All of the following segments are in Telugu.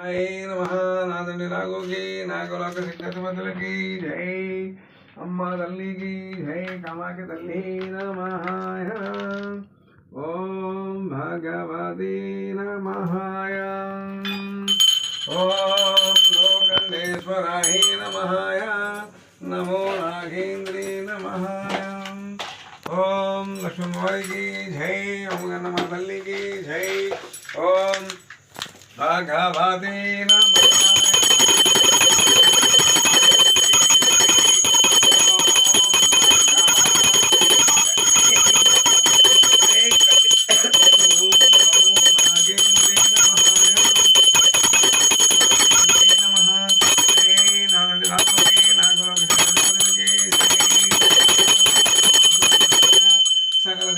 జై నమః నాదండి నాగోకి నాగలోక సిద్ధమతులకి జై అమ్మ తల్లికి జై కామాకి తల్లి నమః ఓం భగవతి నమః ఓం లోకండేశ్వరాయ నమః నమో నాగేంద్రీ నమః ఓం లక్ష్మణవారికి జై అమ్మగన్నమ్మ తల్లికి జై ఓం భగవతే నమః సకల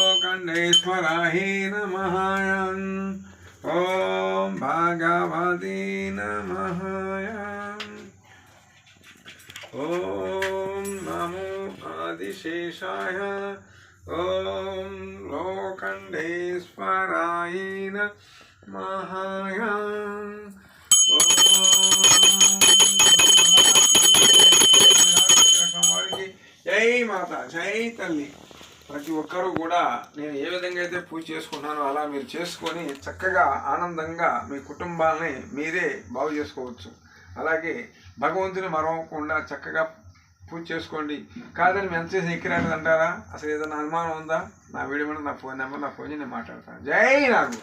లోకండేశ్వరాయ నమః ఓం భగవతే నమః ఓం నమో ఆదిశేషాయ ఓం లోకండేశ్వరాయ నమః జై మాత జై తల్లి. ప్రతి ఒక్కరూ కూడా నేను ఏ విధంగా అయితే పూజ చేసుకున్నానో అలా మీరు చేసుకొని చక్కగా ఆనందంగా మీ కుటుంబాలని మీరే బాగు చేసుకోవచ్చు. అలాగే భగవంతుని మరవకుండా చక్కగా పూజ చేసుకోండి. కాదని మేము చేసి ఎక్కిరాడు అంటారా? అసలు ఏదైనా అనుమానం ఉందా? నా వీడియో మీద నా ఫోన్ నెంబర్ నా ఫోన్ నేను మాట్లాడతాను. జై నాగు.